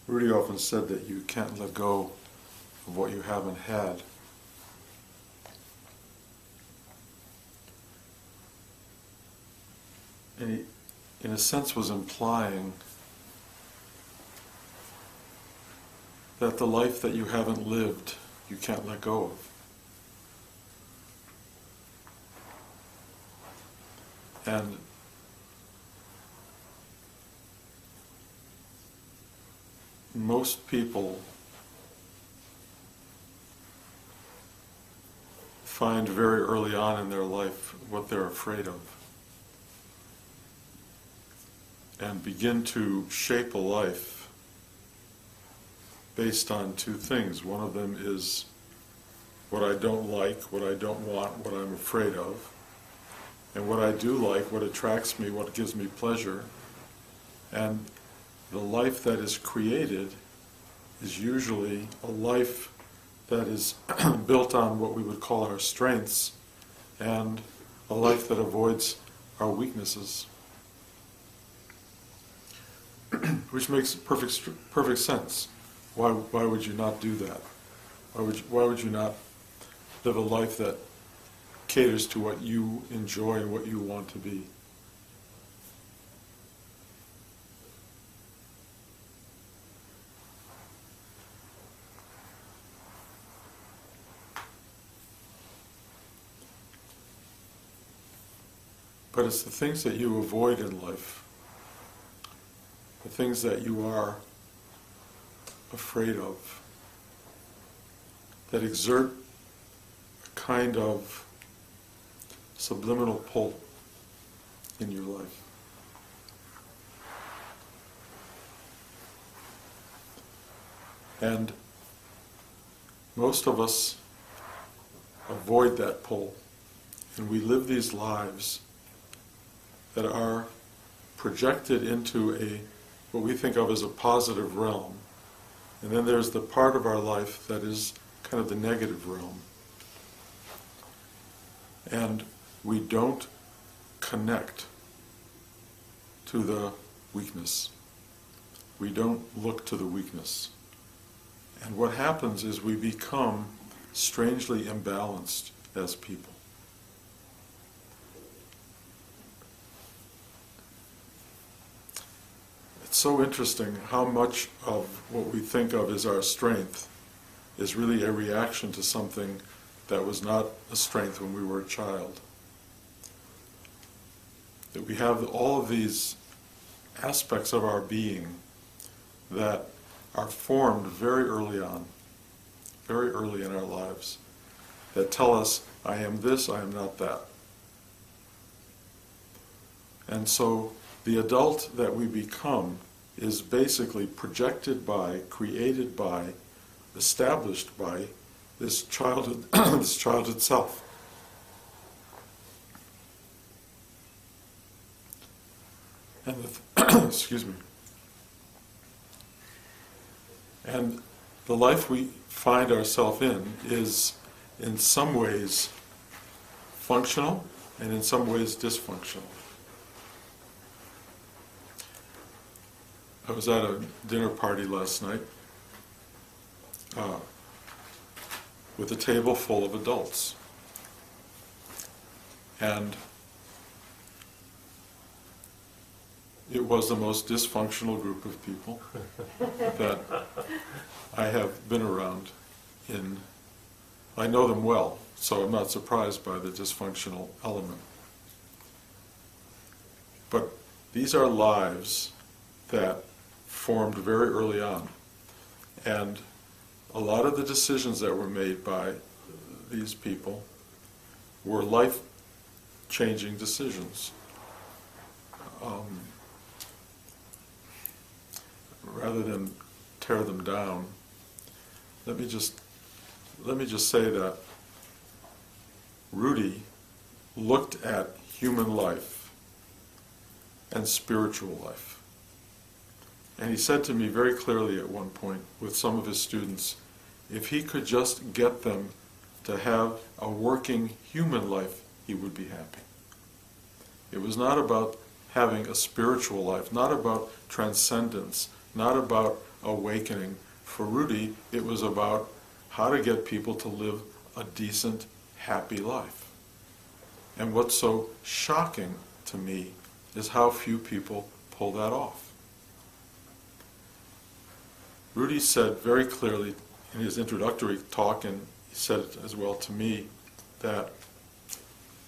Rudy often said that you can't let go of what you haven't had. And he, in a sense, was implying that the life that you haven't lived, you can't let go of. And most people find very early on in their life what they're afraid of, and begin to shape a life based on two things. One of them is what I don't like, what I don't want, what I'm afraid of, and what I do like, what attracts me, what gives me pleasure. And the life that is created is usually a life that is built on what we would call our strengths, and a life that avoids our weaknesses. Which makes perfect sense. Why would you not do that? Why would you not live a life that caters to what you enjoy and what you want to be? But it's the things that you avoid in life, the things that you are afraid of, that exert a kind of subliminal pull in your life. And most of us avoid that pull, and we live these lives that are projected into what we think of as a positive realm. And then there's the part of our life that is kind of the negative realm. And we don't connect to the weakness. We don't look to the weakness. And what happens is we become strangely imbalanced as people. It's so interesting how much of what we think of as our strength is really a reaction to something that was not a strength when we were a child. That we have all of these aspects of our being that are formed very early on, very early in our lives, that tell us, I am this, I am not that. And so the adult that we become is basically projected by, created by, established by this childhood, this childhood self. And excuse me. And the life we find ourselves in is, in some ways, functional, and in some ways dysfunctional. I was at a dinner party last night with a table full of adults. And it was the most dysfunctional group of people that I have been around in. I know them well, so I'm not surprised by the dysfunctional element. But these are lives that formed very early on. And a lot of the decisions that were made by these people were life-changing decisions. Rather than tear them down, let me just say that Rudy looked at human life and spiritual life. And he said to me very clearly at one point with some of his students, if he could just get them to have a working human life, he would be happy. It was not about having a spiritual life, not about transcendence, not about awakening. For Rudy, it was about how to get people to live a decent, happy life. And what's so shocking to me is how few people pull that off. Rudy said very clearly in his introductory talk, and he said it as well to me, that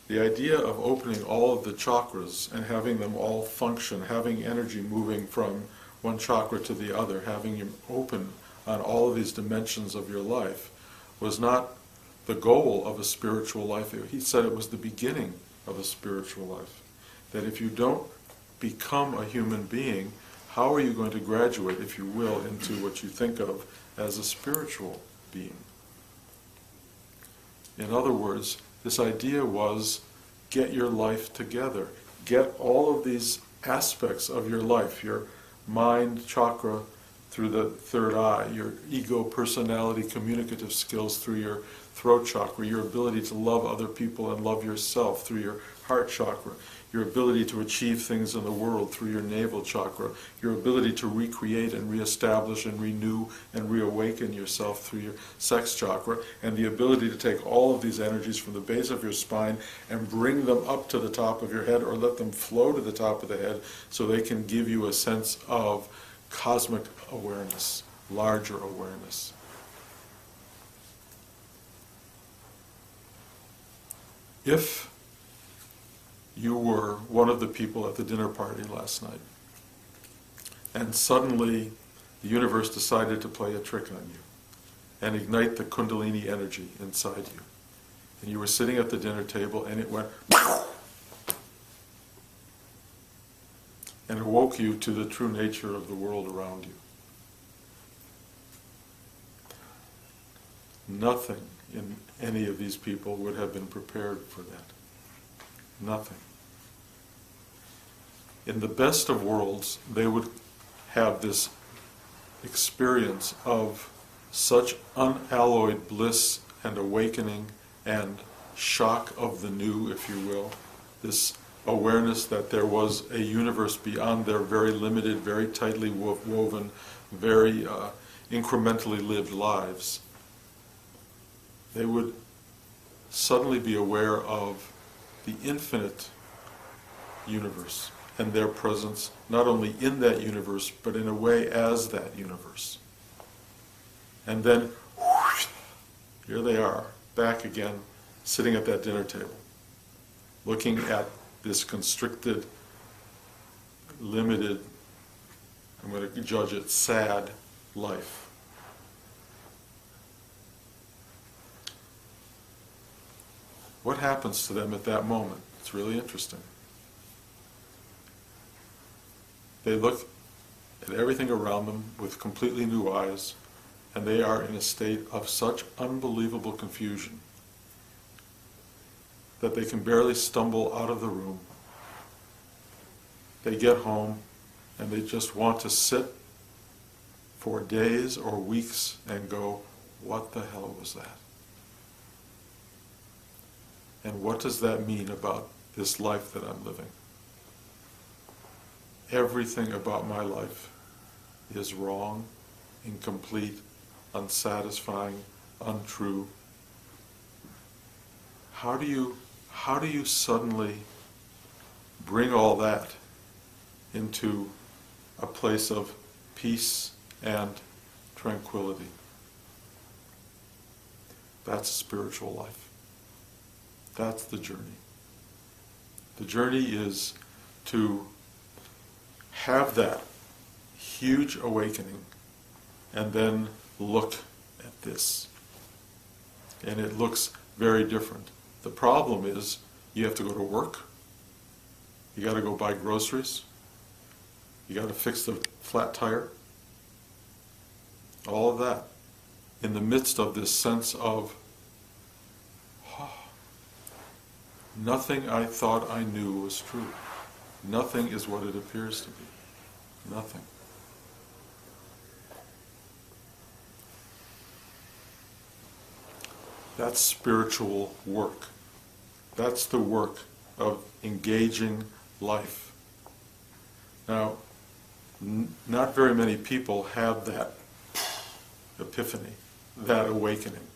the idea of opening all of the chakras and having them all function, having energy moving from one chakra to the other, having you open on all of these dimensions of your life, was not the goal of a spiritual life. He said it was the beginning of a spiritual life. That if you don't become a human being, how are you going to graduate, if you will, into what you think of as a spiritual being? In other words, this idea was, get your life together. Get all of these aspects of your life, your mind chakra through the third eye, your ego, personality, communicative skills through your throat chakra, your ability to love other people and love yourself through your heart chakra, your ability to achieve things in the world through your navel chakra, your ability to recreate and reestablish and renew and reawaken yourself through your sex chakra, and the ability to take all of these energies from the base of your spine and bring them up to the top of your head, or let them flow to the top of the head so they can give you a sense of cosmic awareness, larger awareness. If you were one of the people at the dinner party last night, and suddenly the universe decided to play a trick on you and ignite the Kundalini energy inside you, and you were sitting at the dinner table and it went and awoke you to the true nature of the world around you. Nothing in any of these people would have been prepared for that. Nothing. In the best of worlds, they would have this experience of such unalloyed bliss and awakening and shock of the new, if you will, this awareness that there was a universe beyond their very limited, very tightly woven, very incrementally lived lives. They would suddenly be aware of the infinite universe and their presence, not only in that universe, but in a way as that universe. And then, whoosh, here they are, back again, sitting at that dinner table, looking at this constricted, limited, I'm going to judge it, sad life. What happens to them at that moment? It's really interesting. They look at everything around them with completely new eyes, and they are in a state of such unbelievable confusion that they can barely stumble out of the room. They get home and they just want to sit for days or weeks and go, what the hell was that? And what does that mean about this life that I'm living? Everything about my life is wrong, incomplete, unsatisfying, untrue. How do you suddenly bring all that into a place of peace and tranquility? That's a spiritual life. That's the journey. The journey is to have that huge awakening and then look at this. And it looks very different. The problem is you have to go to work, you got to go buy groceries, you got to fix the flat tire, all of that in the midst of this sense of nothing I thought I knew was true. Nothing is what it appears to be. Nothing. That's spiritual work. That's the work of engaging life. Now, not very many people have that epiphany, that awakening,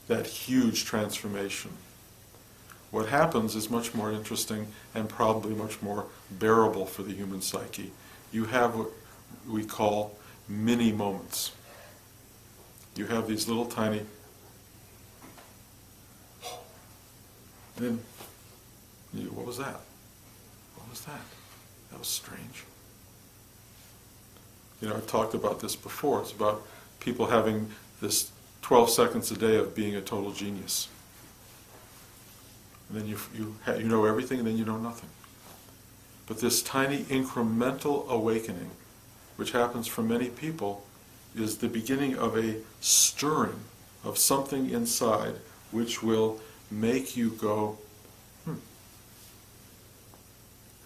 that huge transformation. What happens is much more interesting and probably much more bearable for the human psyche. You have what we call mini moments. You have these little tiny, then, what was that? What was that? That was strange. You know, I've talked about this before. It's about people having this 12 seconds a day of being a total genius. And then you know everything, and then you know nothing. But this tiny incremental awakening, which happens for many people, is the beginning of a stirring of something inside which will make you go,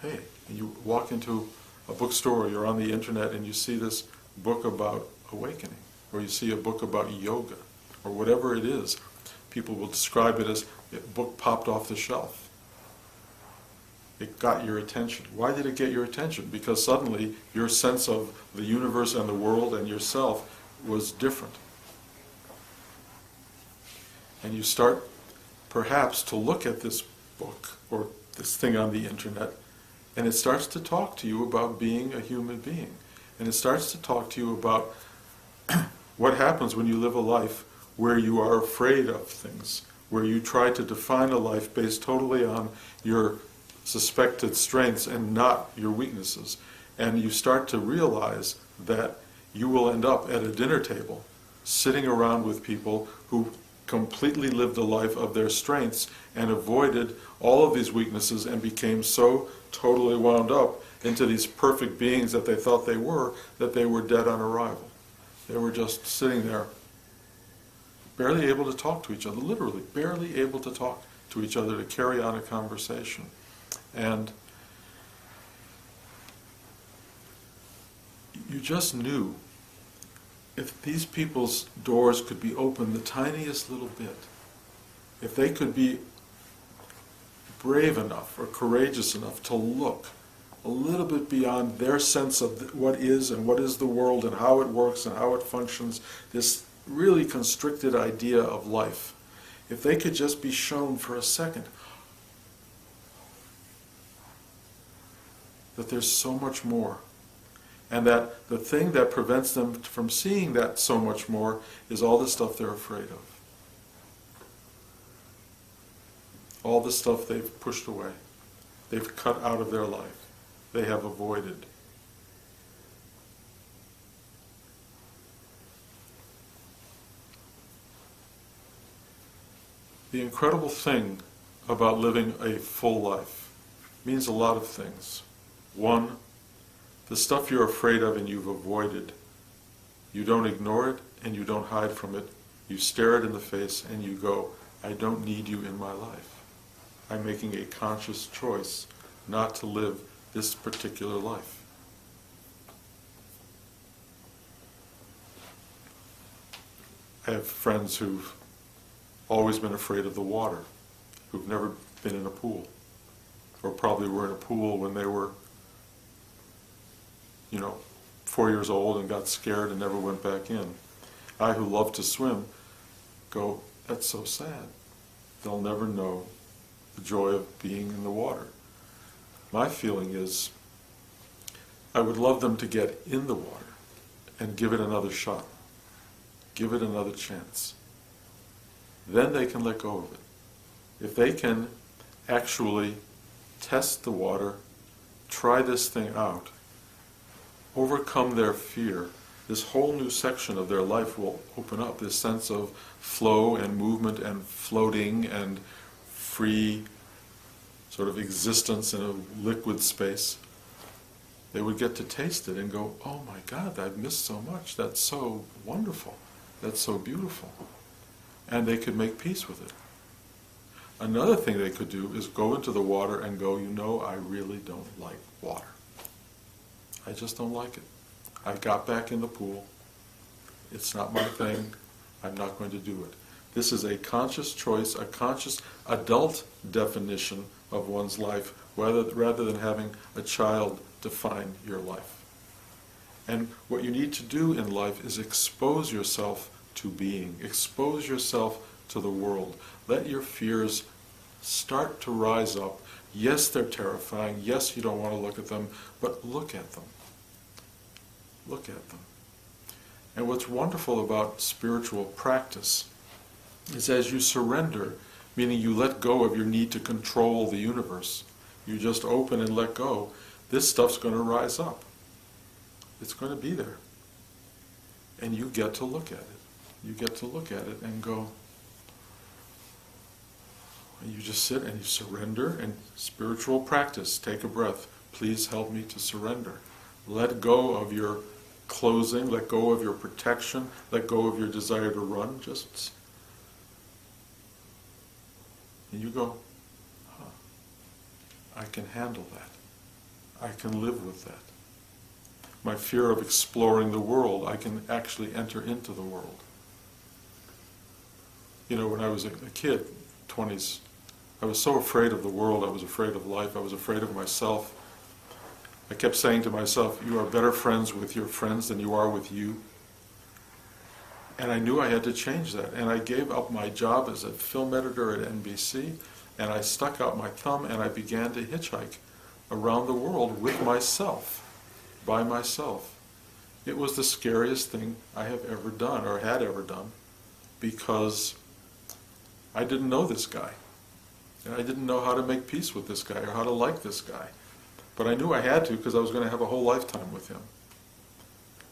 hey, and you walk into a bookstore, or you're on the internet, and you see this book about awakening, or you see a book about yoga, or whatever it is. People will describe it as a book popped off the shelf. It got your attention. Why did it get your attention? Because suddenly your sense of the universe and the world and yourself was different. And you start perhaps to look at this book or this thing on the internet, and it starts to talk to you about being a human being. And it starts to talk to you about what happens when you live a life where you are afraid of things, where you try to define a life based totally on your suspected strengths and not your weaknesses. And you start to realize that you will end up at a dinner table sitting around with people who completely lived a life of their strengths and avoided all of these weaknesses and became so totally wound up into these perfect beings that they thought they were dead on arrival. They were just sitting there, barely able to talk to each other, literally, barely able to talk to each other to carry on a conversation. And you just knew if these people's doors could be opened the tiniest little bit, if they could be brave enough or courageous enough to look a little bit beyond their sense of what is and what is the world and how it works and how it functions, this really constricted idea of life, if they could just be shown for a second that there's so much more, and that the thing that prevents them from seeing that so much more is all the stuff they're afraid of. All the stuff they've pushed away, they've cut out of their life, they have avoided. The incredible thing about living a full life means a lot of things. One, the stuff you're afraid of and you've avoided, you don't ignore it and you don't hide from it. You stare it in the face and you go, I don't need you in my life. I'm making a conscious choice not to live this particular life. I have friends who've always been afraid of the water, who've never been in a pool, or probably were in a pool when they were 4 years old and got scared and never went back in. I, who love to swim, go, that's so sad. They'll never know the joy of being in the water. My feeling is, I would love them to get in the water and give it another shot. Give it another chance. Then they can let go of it. If they can actually test the water, try this thing out, overcome their fear, this whole new section of their life will open up, this sense of flow and movement and floating and free sort of existence in a liquid space. They would get to taste it and go, oh my God, I've missed so much. That's so wonderful. That's so beautiful. And they could make peace with it. Another thing they could do is go into the water and go, I really don't like water. I just don't like it. I got back in the pool. It's not my thing. I'm not going to do it. This is a conscious choice, a conscious adult definition of one's life, rather than having a child define your life. And what you need to do in life is expose yourself to being. Expose yourself to the world. Let your fears start to rise up. Yes, they're terrifying. Yes, you don't want to look at them, but look at them. Look at them. And what's wonderful about spiritual practice is as you surrender, meaning you let go of your need to control the universe, you just open and let go, this stuff's going to rise up. It's going to be there. And you get to look at it. You get to look at it and go, and you just sit and you surrender. And spiritual practice, take a breath. Please help me to surrender. Let go of your closing, let go of your protection, let go of your desire to run. Just, and you go, I can handle that. I can live with that. My fear of exploring the world, I can actually enter into the world. You know, when I was a kid, 20s, I was so afraid of the world, I was afraid of life, I was afraid of myself. I kept saying to myself, you are better friends with your friends than you are with you. And I knew I had to change that. And I gave up my job as a film editor at NBC, and I stuck out my thumb and I began to hitchhike around the world with myself, by myself. It was the scariest thing I have ever done, or had ever done, because I didn't know this guy. And I didn't know how to make peace with this guy or how to like this guy. But I knew I had to because I was going to have a whole lifetime with him.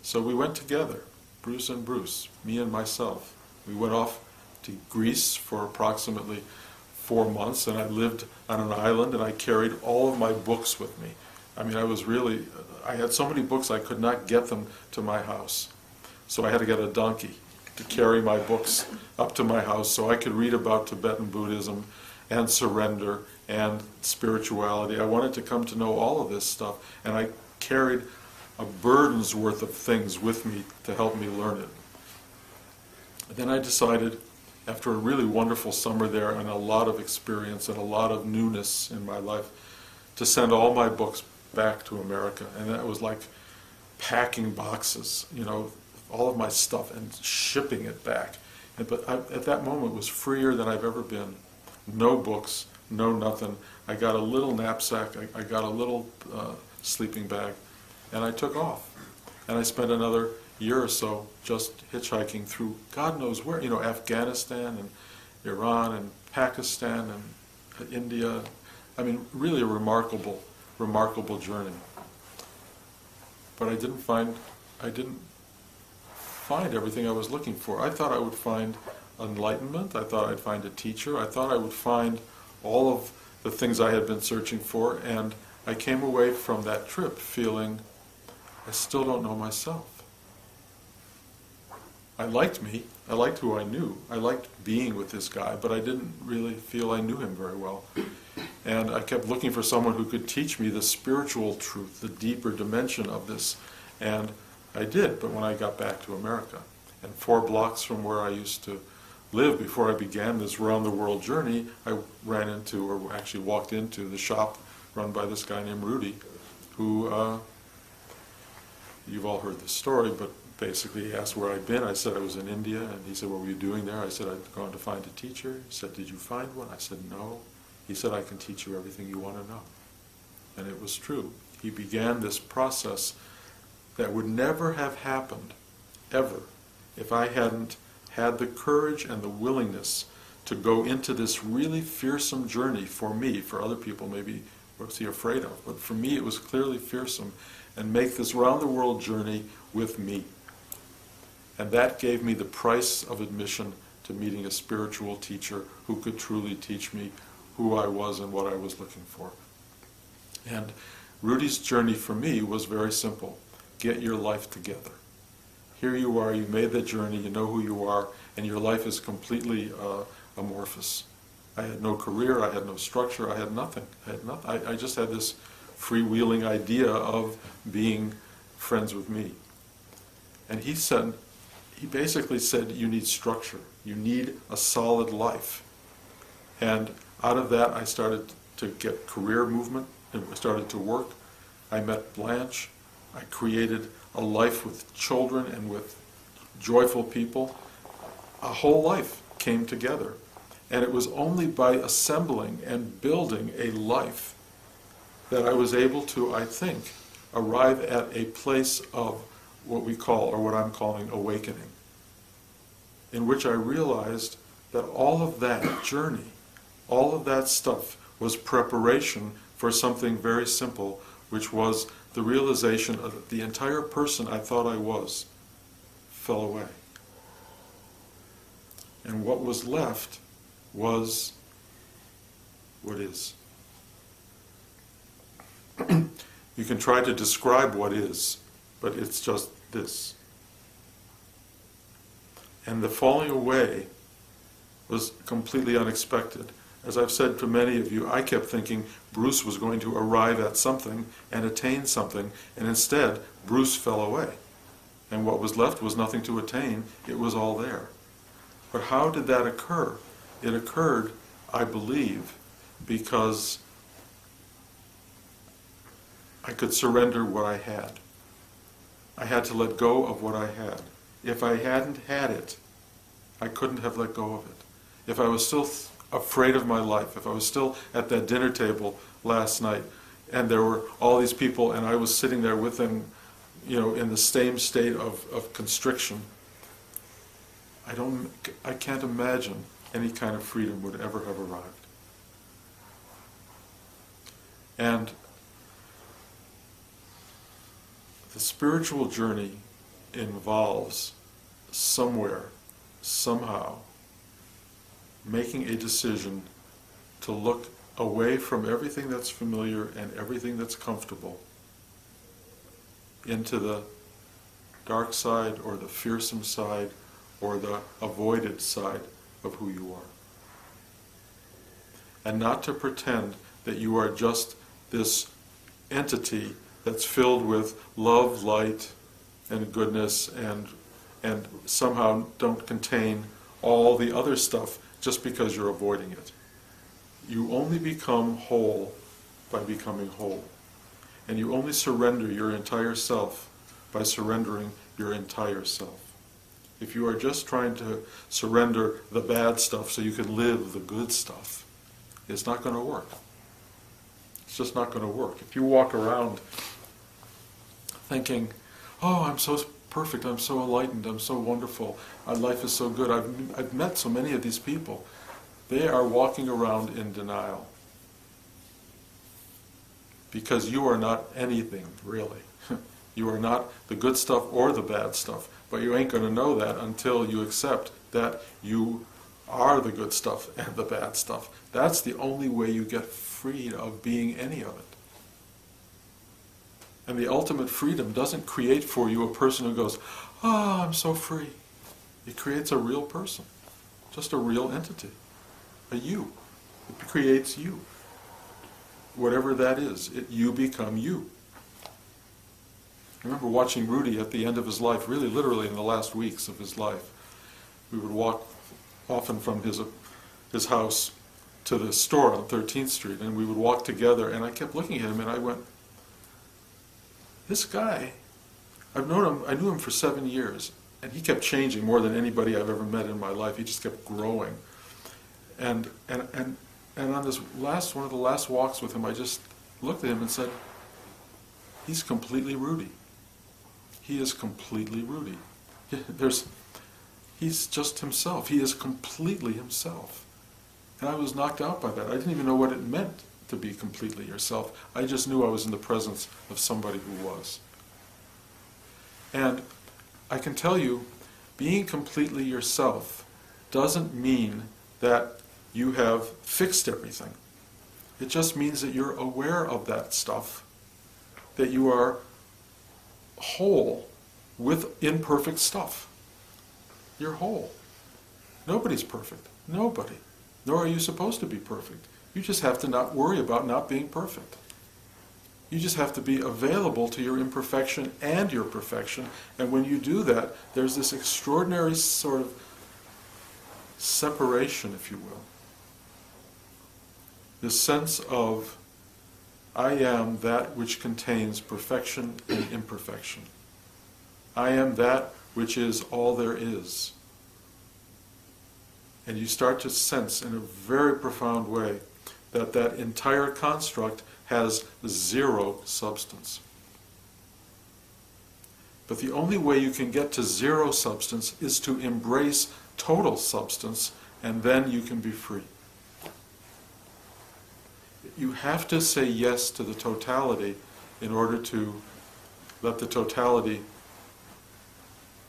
So we went together, Bruce and Bruce, me and myself. We went off to Greece for approximately 4 months, and I lived on an island, and I carried all of my books with me. I mean, I had so many books I could not get them to my house. So I had to get a donkey to carry my books up to my house so I could read about Tibetan Buddhism and surrender and spirituality. I wanted to come to know all of this stuff, and I carried a burden's worth of things with me to help me learn it. Then I decided, after a really wonderful summer there and a lot of experience and a lot of newness in my life, to send all my books back to America. And that was like packing boxes, you know, all of my stuff and shipping it back. But at that moment was freer than I've ever been. No books, no nothing. I got a little knapsack, I got a little sleeping bag, and I took off. And I spent another year or so just hitchhiking through God knows where, you know, Afghanistan and Iran and Pakistan and India. I mean, really a remarkable, remarkable journey. But I didn't find everything I was looking for. I thought I would find enlightenment, I thought I'd find a teacher, I thought I would find all of the things I had been searching for, and I came away from that trip feeling I still don't know myself. I liked me, I liked who I knew, I liked being with this guy, but I didn't really feel I knew him very well. And I kept looking for someone who could teach me the spiritual truth, the deeper dimension of this, and I did, but when I got back to America, and 4 blocks from where I used to live before I began this round-the-world journey, I ran into, or actually walked into, the shop run by this guy named Rudy, who, you've all heard the story, but basically he asked where I'd been. I said I was in India, and he said, what were you doing there? I said, I'd gone to find a teacher. He said, did you find one? I said, no. He said, I can teach you everything you want to know. And it was true. He began this process that would never have happened, ever, if I hadn't had the courage and the willingness to go into this really fearsome journey for me. For other people, maybe, what was he afraid of? But for me, it was clearly fearsome, and make this round-the-world journey with me. And that gave me the price of admission to meeting a spiritual teacher who could truly teach me who I was and what I was looking for. And Rudy's journey for me was very simple. Get your life together. Here you are, you made that journey, you know who you are, and your life is amorphous. I had no career, I had no structure, I had nothing. I just had this freewheeling idea of being friends with me. And he basically said, you need structure, you need a solid life. And out of that I started to get career movement, and I started to work. I met Blanche. I created a life with children and with joyful people. A whole life came together. And it was only by assembling and building a life that I was able to, I think, arrive at a place of what we call, or what I'm calling, awakening, in which I realized that all of that journey, all of that stuff was preparation for something very simple, which was the realization that the entire person I thought I was fell away. And what was left was what is. You can try to describe what is, but it's just this. And the falling away was completely unexpected. As I've said to many of you, I kept thinking Bruce was going to arrive at something and attain something, and instead Bruce fell away. And what was left was nothing to attain, it was all there. But how did that occur? It occurred, I believe, because I could surrender what I had. I had to let go of what I had. If I hadn't had it, I couldn't have let go of it. If I was still afraid of my life, if I was still at that dinner table last night, and there were all these people, and I was sitting there with them, in the same state of constriction, I can't imagine any kind of freedom would ever have arrived. And the spiritual journey involves somewhere, somehow, making a decision to look away from everything that's familiar and everything that's comfortable into the dark side or the fearsome side or the avoided side of who you are. And not to pretend that you are just this entity that's filled with love, light, and goodness, and somehow don't contain all the other stuff just because you're avoiding it. You only become whole by becoming whole. And you only surrender your entire self by surrendering your entire self. If you are just trying to surrender the bad stuff so you can live the good stuff, it's not going to work. It's just not going to work. If you walk around thinking, oh, I'm so perfect, I'm so enlightened, I'm so wonderful, my life is so good. I've met so many of these people. They are walking around in denial. Because you are not anything, really. You are not the good stuff or the bad stuff. But you ain't going to know that until you accept that you are the good stuff and the bad stuff. That's the only way you get freed of being any of it. And the ultimate freedom doesn't create for you a person who goes, oh, I'm so free. It creates a real person, just a real entity, a you. It creates you. Whatever that is, you become you. I remember watching Rudy at the end of his life, really literally in the last weeks of his life. We would walk often from his house to the store on 13th Street, and we would walk together, and I kept looking at him, and I went, this guy, I knew him for 7 years, and he kept changing more than anybody I've ever met in my life. He just kept growing. And on this one of the last walks with him, I just looked at him and said, he's completely Rudy. He is completely Rudy. He's just himself. He is completely himself. And I was knocked out by that. I didn't even know what it meant to be completely yourself. I just knew I was in the presence of somebody who was. And I can tell you, being completely yourself doesn't mean that you have fixed everything. It just means that you're aware of that stuff, that you are whole with imperfect stuff. You're whole. Nobody's perfect. Nobody. Nor are you supposed to be perfect. You just have to not worry about not being perfect. You just have to be available to your imperfection and your perfection. And when you do that, there's this extraordinary sort of separation, if you will. This sense of, I am that which contains perfection and imperfection. I am that which is all there is. And you start to sense in a very profound way that that entire construct has zero substance. But the only way you can get to zero substance is to embrace total substance, and then you can be free. You have to say yes to the totality in order to let the totality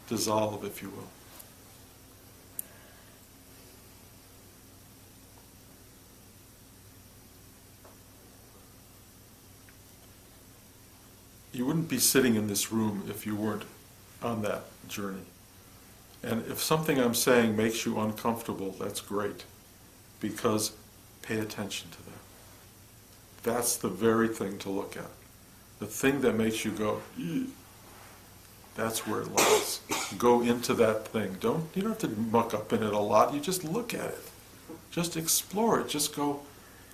dissolve, if you will. You wouldn't be sitting in this room if you weren't on that journey. And if something I'm saying makes you uncomfortable, that's great, because pay attention to that. That's the very thing to look at. The thing that makes you go, eeh, that's where it lies. Go into that thing. You don't have to muck up in it a lot. You just look at it. Just explore it. Just go,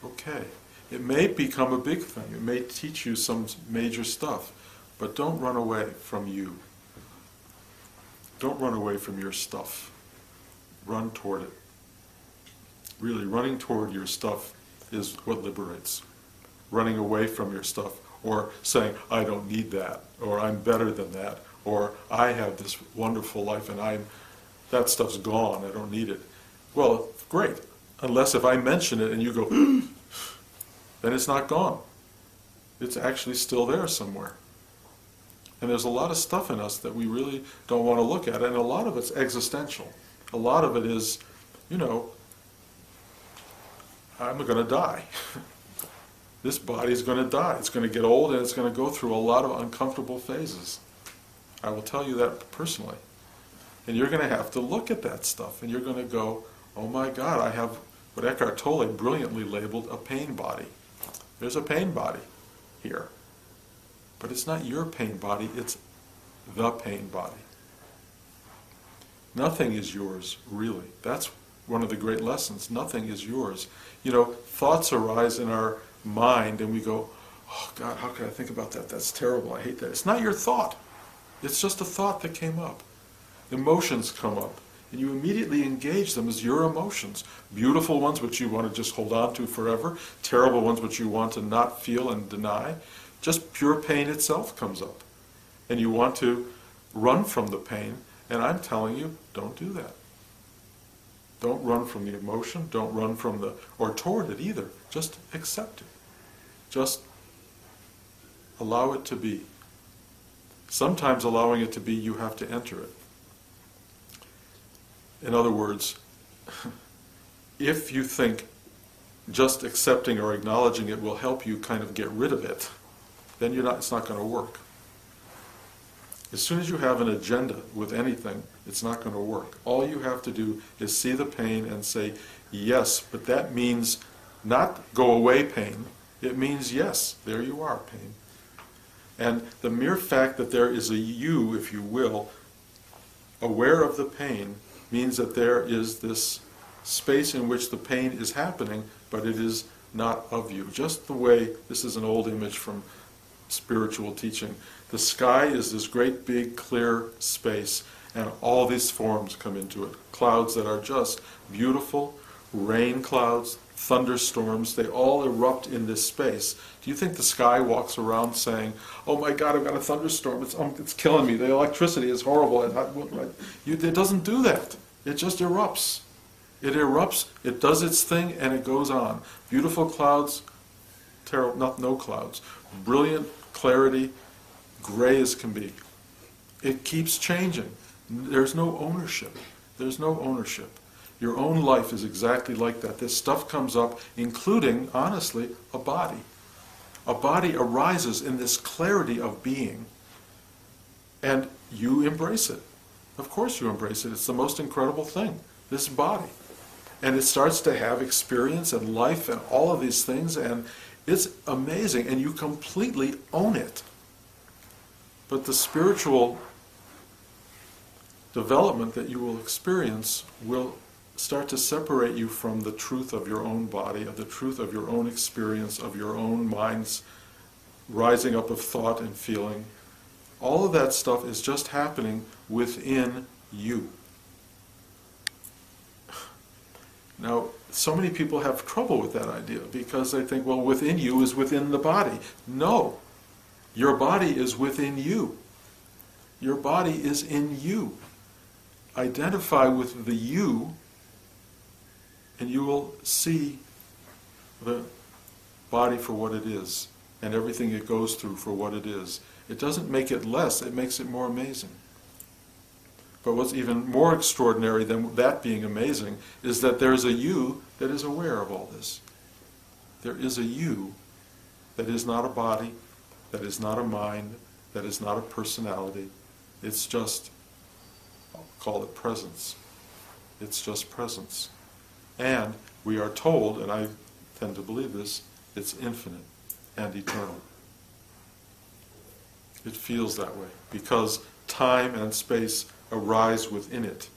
okay. It may become a big thing. It may teach you some major stuff. But don't run away from you. Don't run away from your stuff. Run toward it. Really, running toward your stuff is what liberates. Running away from your stuff, or saying, I don't need that, or I'm better than that, or I have this wonderful life and that stuff's gone, I don't need it. Well, great. Unless if I mention it and you go, then it's not gone. It's actually still there somewhere. And there's a lot of stuff in us that we really don't want to look at, and a lot of it's existential. A lot of it is, I'm going to die. This body's going to die. It's going to get old and it's going to go through a lot of uncomfortable phases. I will tell you that personally. And you're going to have to look at that stuff and you're going to go, oh my God, I have what Eckhart Tolle brilliantly labeled a pain body. There's a pain body here. But it's not your pain body, it's the pain body. Nothing is yours, really. That's one of the great lessons. Nothing is yours. Thoughts arise in our mind and we go, oh God, how can I think about that? That's terrible, I hate that. It's not your thought. It's just a thought that came up. Emotions come up and you immediately engage them as your emotions. Beautiful ones which you want to just hold on to forever, terrible ones which you want to not feel and deny. Just pure pain itself comes up. And you want to run from the pain, and I'm telling you, don't do that. Don't run from the emotion, don't run from or toward it either. Just accept it. Just allow it to be. Sometimes allowing it to be, you have to enter it. In other words, if you think just accepting or acknowledging it will help you kind of get rid of it, then it's not going to work. As soon as you have an agenda with anything, it's not going to work. All you have to do is see the pain and say, yes, but that means not go away pain. It means, yes, there you are, pain. And the mere fact that there is a you, if you will, aware of the pain, means that there is this space in which the pain is happening, but it is not of you. Just the way, this is an old image from spiritual teaching. The sky is this great big clear space and all these forms come into it. Clouds that are just beautiful, rain clouds, thunderstorms, they all erupt in this space. Do you think the sky walks around saying, oh my God, I've got a thunderstorm, it's killing me, the electricity is horrible. It doesn't do that. It just erupts. It erupts, it does its thing, and it goes on. Beautiful clouds, no clouds. Brilliant clarity, gray as can be. It keeps changing. There's no ownership. There's no ownership. Your own life is exactly like that. This stuff comes up, including, honestly, a body. A body arises in this clarity of being, and you embrace it. Of course you embrace it. It's the most incredible thing, this body. And it starts to have experience and life and all of these things, and it's amazing, and you completely own it. But the spiritual development that you will experience will start to separate you from the truth of your own body, of the truth of your own experience, of your own mind's rising up of thought and feeling. All of that stuff is just happening within you. Now, so many people have trouble with that idea because they think, well, within you is within the body. No, your body is within you. Your body is in you. Identify with the you, and you will see the body for what it is, and everything it goes through for what it is. It doesn't make it less, it makes it more amazing. But what's even more extraordinary than that being amazing is that there's a you that is aware of all this. There is a you that is not a body, that is not a mind, that is not a personality. It's just, I'll call it presence. It's just presence. And we are told, and I tend to believe this, it's infinite and eternal. It feels that way because time and space arise within it.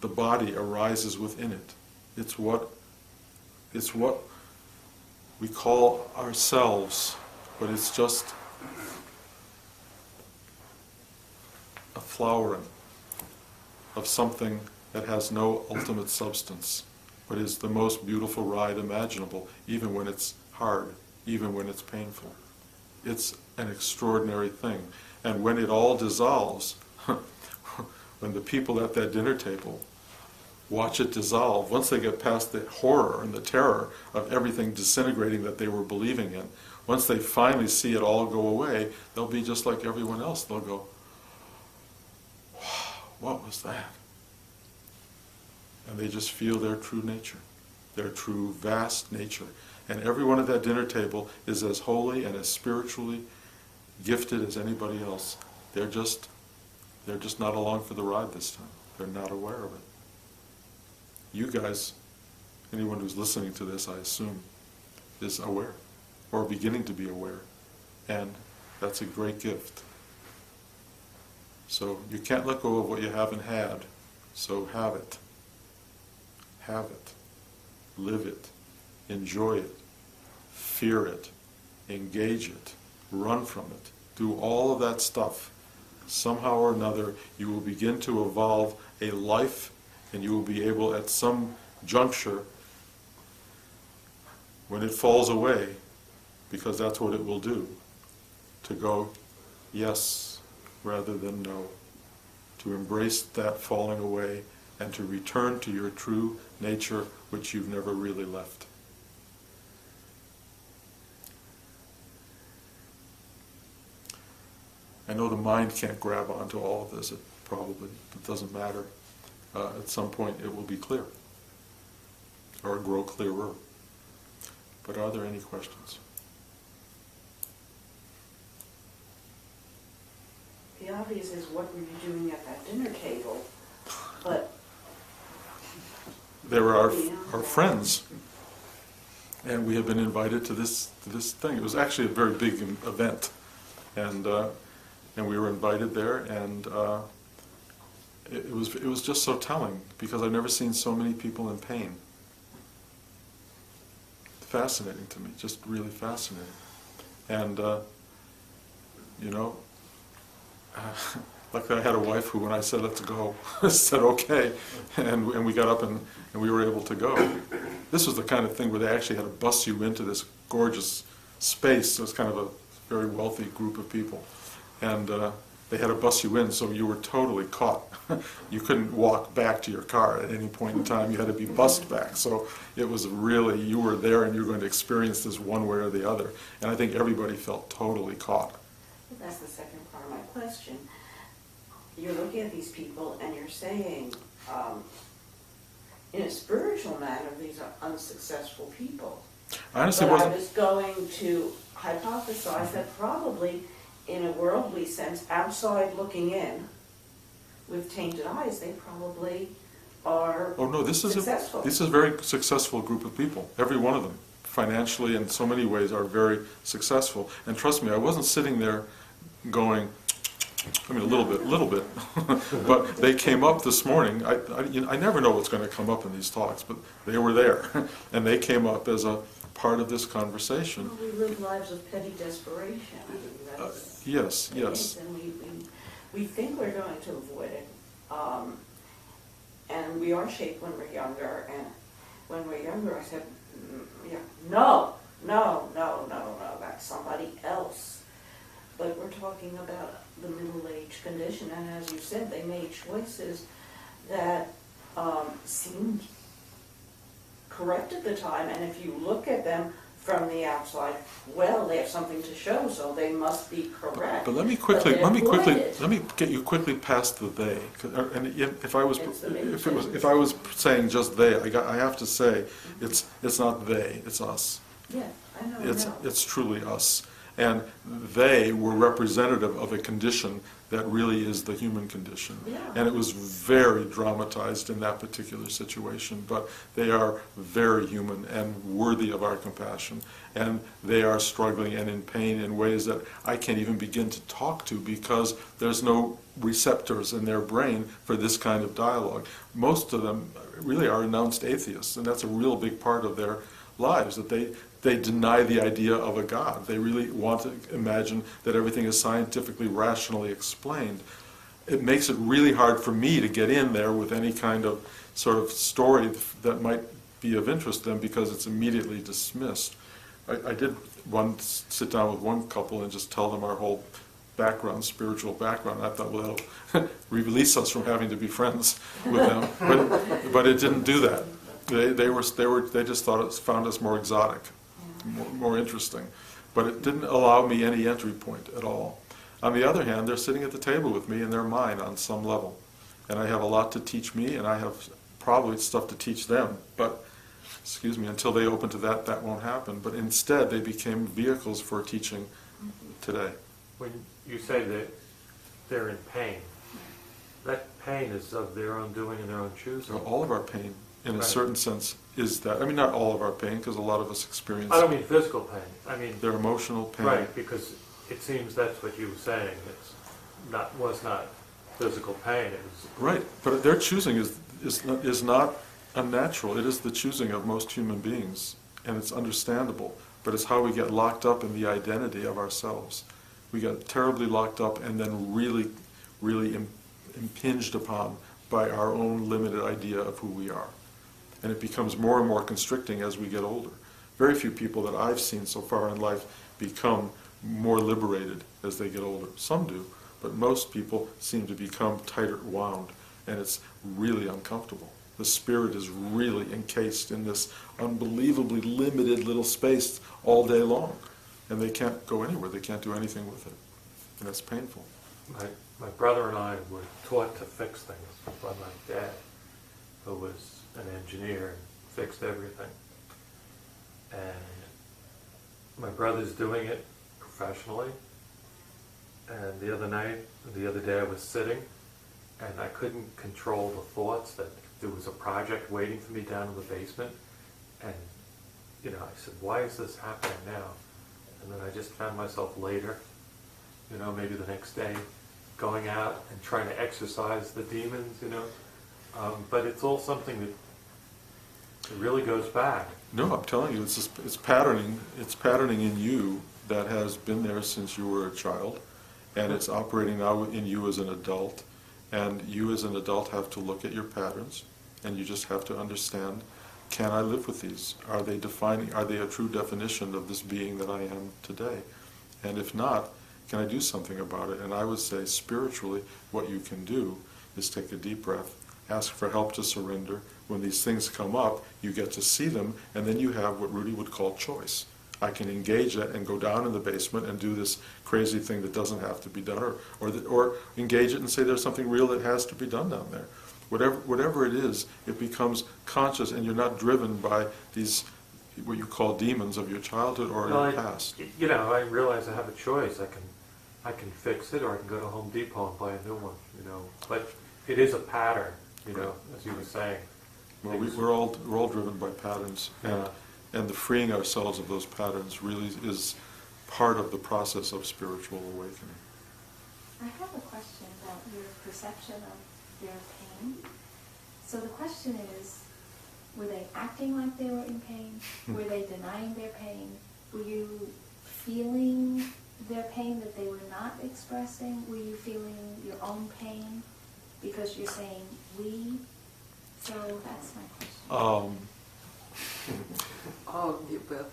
The body arises within it. It's what we call ourselves, but it's just a flowering of something that has no ultimate substance, but is the most beautiful ride imaginable, even when it's hard, even when it's painful. It's an extraordinary thing. And when it all dissolves, when the people at that dinner table watch it dissolve, once they get past the horror and the terror of everything disintegrating that they were believing in, once they finally see it all go away, they'll be just like everyone else. They'll go, wow, what was that? And they just feel their true nature, their true vast nature. And everyone at that dinner table is as holy and as spiritually gifted as anybody else. They're just not along for the ride this time. They're not aware of it. You guys, anyone who's listening to this, I assume, is aware, or beginning to be aware. And that's a great gift. So you can't let go of what you haven't had, so have it. Have it. Live it. Enjoy it. Fear it. Engage it. Run from it. Do all of that stuff. Somehow or another, you will begin to evolve a life, and you will be able, at some juncture, when it falls away, because that's what it will do, to go yes rather than no. To embrace that falling away and to return to your true nature, which you've never really left. I know the mind can't grab onto all of this. It doesn't matter. At some point it will be clear, or grow clearer. But are there any questions? The obvious is, what were you doing at that dinner table? But they were our friends, and we had been invited to this thing. It was actually a very big event, and we were invited there, and it was just so telling, because I've never seen so many people in pain. Fascinating to me, just really fascinating. And luckily I had a wife who, when I said let's go, said okay, and we got up and we were able to go. This was the kind of thing where they actually had to bus you into this gorgeous space. It was kind of a very wealthy group of people, and they had to bus you in, so you were totally caught. You couldn't walk back to your car at any point in time. You had to be bussed back. So it was really, you were there and you were going to experience this one way or the other. And I think everybody felt totally caught. Well, that's the second part of my question. You're looking at these people and you're saying, in a spiritual manner, these are unsuccessful people. I honestly but wasn't. I was going to hypothesize that probably, in a worldly sense, outside looking in, with tainted eyes, they probably are successful. This is a very successful group of people. Every one of them, financially in so many ways, are very successful. And trust me, I wasn't sitting there going, I mean, a little bit. But they came up this morning. I never know what's going to come up in these talks, but they were there. And they came up as a part of this conversation. Well, we live lives of petty desperation. I mean, Yes, it yes. is, and we think we're going to avoid it. And we are shaped when we're younger, and when we're younger, I said, yeah, no, that's somebody else. But we're talking about the middle-age condition, and as you said, they made choices that seemed correct at the time, and if you look at them from the outside, well, they have something to show, so they must be correct. But let me get you quickly past the they. And if I was saying just they, I have to say it's not they, it's us. Yeah, I know. It's truly us. And they were representative of a condition that really is the human condition. Yeah. And it was very dramatized in that particular situation, but they are very human and worthy of our compassion. And they are struggling and in pain in ways that I can't even begin to talk to because there's no receptors in their brain for this kind of dialogue. Most of them really are renounced atheists, and that's a real big part of their lives, that they deny the idea of a God. They really want to imagine that everything is scientifically, rationally explained. It makes it really hard for me to get in there with any kind of sort of story that might be of interest to them because it's immediately dismissed. I did sit down with one couple and just tell them our whole background, spiritual background. I thought, well, that'll release us from having to be friends with them. But it didn't do that. They just found us more exotic, more interesting, but it didn't allow me any entry point at all. On the other hand, they're sitting at the table with me and they're mine on some level, and I have a lot to teach me, and I have probably stuff to teach them. But until they open to that, that won't happen. But instead, they became vehicles for teaching today. When you say that they're in pain, that pain is of their own doing and their own choosing. So all of our pain, in a certain sense, is that. I mean, not all of our pain, because a lot of us experience. I don't mean physical pain. I mean their emotional pain. Right, because it seems that's what you were saying. Was not physical pain. It was right, but their choosing is not unnatural. It is the choosing of most human beings, and it's understandable. But it's how we get locked up in the identity of ourselves. We get terribly locked up, and then really, really impinged upon by our own limited idea of who we are. And it becomes more and more constricting as we get older. Very few people that I've seen so far in life become more liberated as they get older. Some do, but most people seem to become tighter wound, and it's really uncomfortable. The spirit is really encased in this unbelievably limited little space all day long, and they can't go anywhere. They can't do anything with it, and that's painful. My brother and I were taught to fix things by my dad, who was an engineer and fixed everything. And my brother's doing it professionally. And the other day I was sitting, and I couldn't control the thoughts that there was a project waiting for me down in the basement. And, I said, why is this happening now? And then I just found myself later, maybe the next day, going out and trying to exorcise the demons, but it's all something that really goes back. No, I'm telling you, it's patterning. It's patterning in you that has been there since you were a child, and it's operating now in you as an adult. And you as an adult have to look at your patterns, and you just have to understand: can I live with these? Are they defining? Are they a true definition of this being that I am today? And if not, can I do something about it? And I would say, spiritually, what you can do is take a deep breath, ask for help to surrender. When these things come up, you get to see them, and then you have what Rudy would call choice. I can engage it and go down in the basement and do this crazy thing that doesn't have to be done, or engage it and say there's something real that has to be done down there. Whatever it is, it becomes conscious, and you're not driven by these what you call demons of your childhood or your past. I realize I have a choice. I can fix it, or I can go to Home Depot and buy a new one. But it is a pattern. As you were saying. Well, we're all driven by patterns, and the freeing ourselves of those patterns really is part of the process of spiritual awakening. I have a question about your perception of their pain. So the question is, were they acting like they were in pain? Were they denying their pain? Were you feeling their pain that they were not expressing? Were you feeling your own pain because you're saying we? So that's my question. All of the above.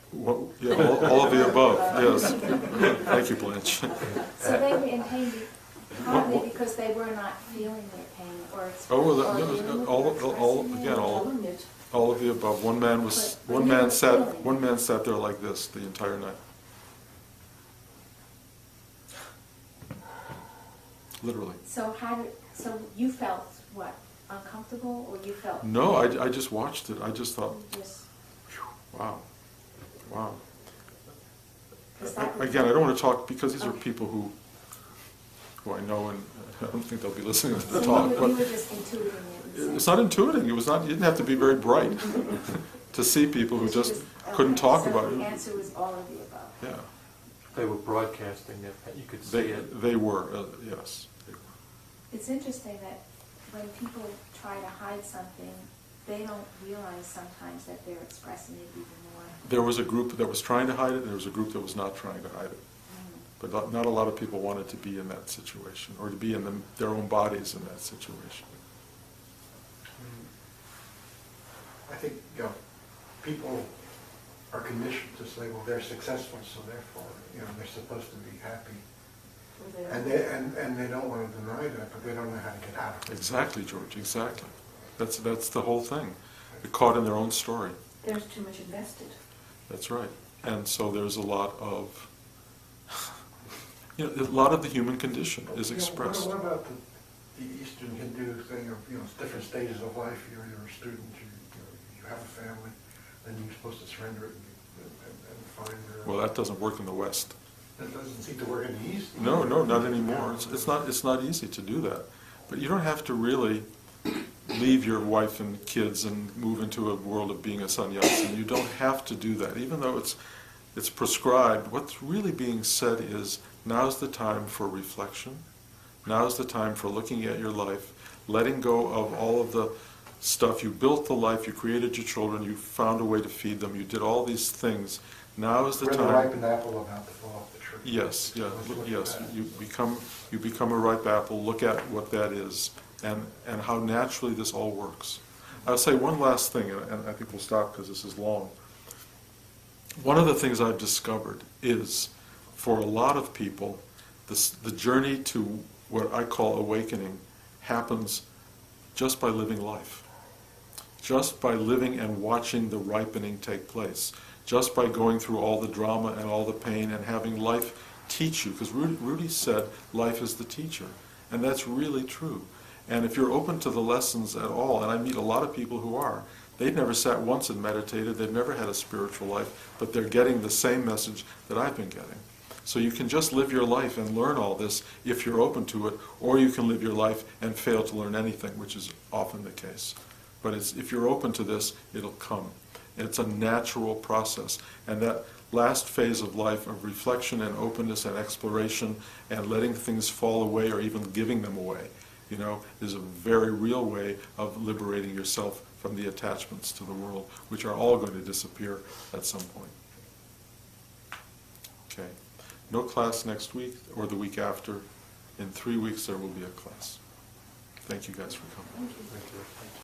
Yeah, all of the above, yes. Thank you, Blanche. So they were in pain partly because they were not feeling their pain or expressing. Oh, well, all of the above. One man sat there like this the entire night. Literally. So you felt what? Uncomfortable, or you felt? No, I just watched it. I just thought, wow. Again, I don't want to talk because these are people who I know, and I don't think they'll be listening to the talk. You were just intuiting it. It's not intuiting. It was not. You didn't have to be very bright to see people who just couldn't talk about it. The answer was all of the above. Yeah. They were broadcasting it, you could see it. They were, yes. They were. It's interesting that when people try to hide something, they don't realize sometimes that they're expressing it even more. There was a group that was trying to hide it, there was a group that was not trying to hide it. But not a lot of people wanted to be in that situation, or to be in their own bodies in that situation. I think, people are conditioned to say, well, they're successful, so therefore, they're supposed to be happy. And they don't want to deny that, but they don't know how to get out of it. Exactly, George, exactly. That's the whole thing. They're caught in their own story. There's too much invested. That's right. And so there's a lot of, a lot of the human condition is expressed. What about the Eastern Hindu thing of, different stages of life? You're a student, you have a family, then you're supposed to surrender it and find Well, that doesn't work in the West. That doesn't seem to work in the East. No, not anymore. It's not easy to do that. But you don't have to really leave your wife and kids and move into a world of being a sannyasi. You don't have to do that. Even though it's prescribed, what's really being said is, now's the time for reflection. Now's the time for looking at your life, letting go of all of the stuff. You built the life, you created your children, you found a way to feed them, you did all these things. Now is the time. We're the ripened apple about to fall off the tree. Yes. You become a ripe apple. Look at what that is, and how naturally this all works. I'll say one last thing, and I think we'll stop because this is long. One of the things I've discovered is, for a lot of people, the journey to what I call awakening happens just by living life. Just by living and watching the ripening take place. Just by going through all the drama and all the pain and having life teach you. Because Rudy said life is the teacher. And that's really true. And if you're open to the lessons at all, and I meet a lot of people who are, they've never sat once and meditated, they've never had a spiritual life, but they're getting the same message that I've been getting. So you can just live your life and learn all this if you're open to it, or you can live your life and fail to learn anything, which is often the case. But if you're open to this, it'll come. It's a natural process. And that last phase of life of reflection and openness and exploration and letting things fall away or even giving them away, is a very real way of liberating yourself from the attachments to the world, which are all going to disappear at some point. Okay. No class next week or the week after. In 3 weeks there will be a class. Thank you guys for coming. Thank you. Thank you.